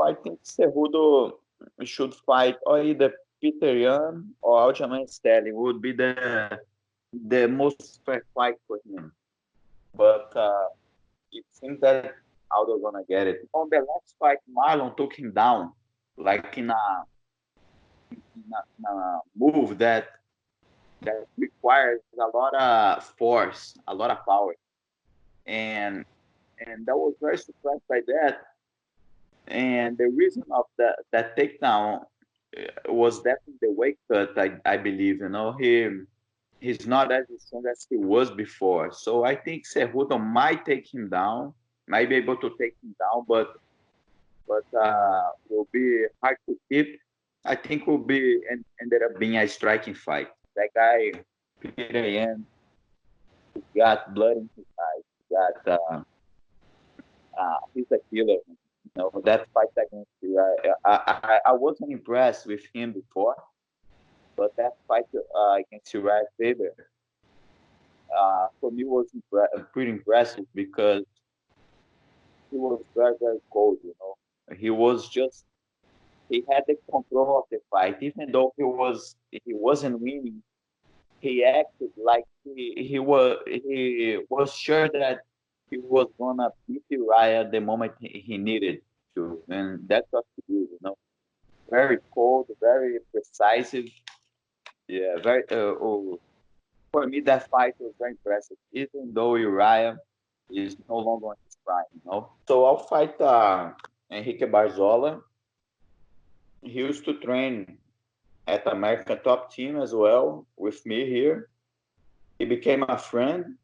So I think Cejudo should fight or either Peter Yan or Aljamain Sterling would be the most fair fight for him. But it seems that Aldo gonna get it. On the last fight, Marlon took him down like in a move that requires a lot of force, a lot of power, and that was very surprised by that. And the reason of that takedown was definitely the weight cut. I believe he's not as strong as he was before. So I think Cejudo might take him down, might be able to take him down, but will be hard to keep. I think will be ended up being a striking fight. That guy Peter Yan got blood in his eyes. Got he's a killer. That fight against you. I wasn't impressed with him before, but that fight against Uriah Faber for me was pretty impressive because he was very very cold. He was just he had the control of the fight, even though he wasn't winning. He acted like he was sure that he was gonna beat Uriah the moment he needed to, and that's what he did. Very cold, very precise. Yeah, very. For me, that fight was very impressive, even though Uriah is no longer in his prime. So I'll fight Enrique Barzola. He used to train at American Top Team as well with me here. He became a friend,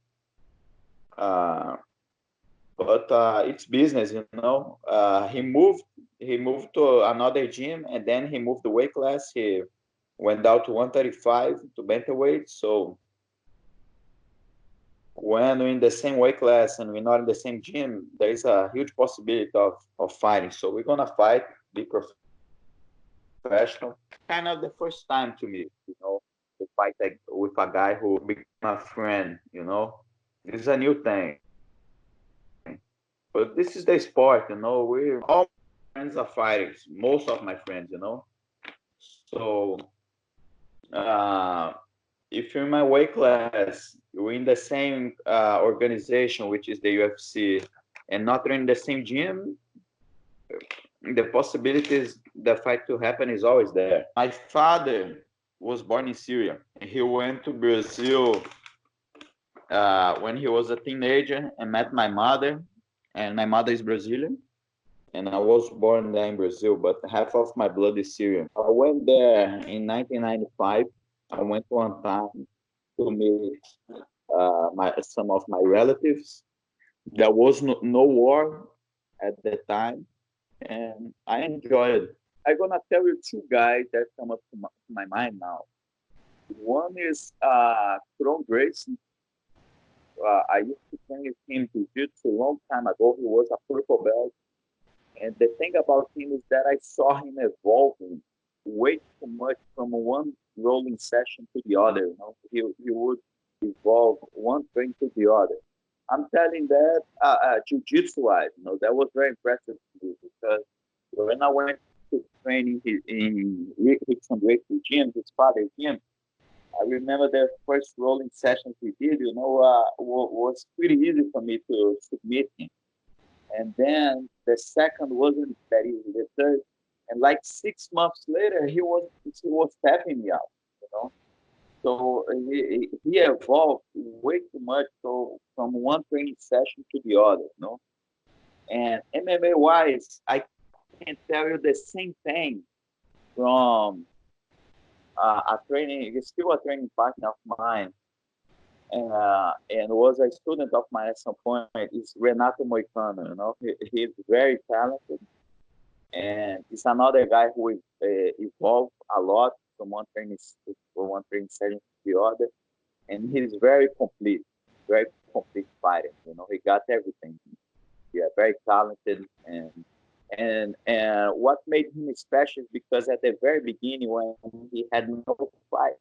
uh, but it's business. He moved to another gym, and then he moved the weight class. He went down to 135 to bantamweight. So when we're in the same weight class and we're not in the same gym, there is a huge possibility of fighting. So we're gonna fight, be professional. Kind of the first time to me, to fight with a guy who became a friend. This is a new thing. But this is the sport. We all my friends are fighters, most of my friends. So uh, if you're in my weight class, we're in the same organization, which is the UFC, and not in the same gym, the possibilities the fight to happen is always there. My father was born in Syria. He went to Brazil when he was a teenager and met my mother, and my mother is Brazilian, and I was born there in Brazil, but half of my blood is Syrian. I went there in 1995. I went one time to meet some of my relatives. There was no war at the time, and I enjoyed it. I'm gonna tell you two guys that come up to my mind now. One is Kron Gracie. I used to train with him jiu-jitsu a long time ago. He was a purple belt. And the thing about him is that I saw him evolving way too much from one rolling session to the other. He would evolve one thing to the other. I'm telling that jiu-jitsu wise, that was very impressive to me because when I went to training in Rickson Gracie gym, his father's gym, I remember the first rolling sessions we did, was pretty easy for me to submit him. And then the second wasn't that easy. The third, and like 6 months later, he was tapping me out. You know, so he evolved way too much. So from one training session to the other. And MMA wise, I can tell you the same thing from he's still a training partner of mine, and was a student of mine at some point. Is Renato Moicano. He's very talented, and he's another guy who evolved a lot from one training session to the other, and he's very complete fighter. He got everything. Yeah, very talented, and what made him special is because at the very beginning when he had no fight,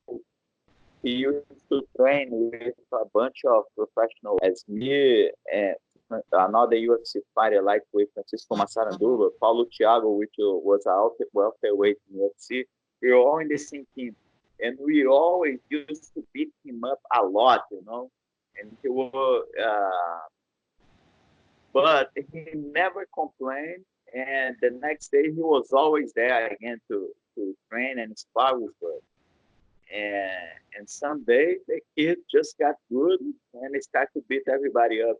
he used to train with a bunch of professionals as me and another UFC fighter like with Francisco Massaranduba, Paulo Thiago, which was a welterweight in UFC. We were all in the same team, and we always used to beat him up a lot, And he was, but he never complained. And the next day, he was always there again to train and spar with us. And someday the kid just got good and he started to beat everybody up.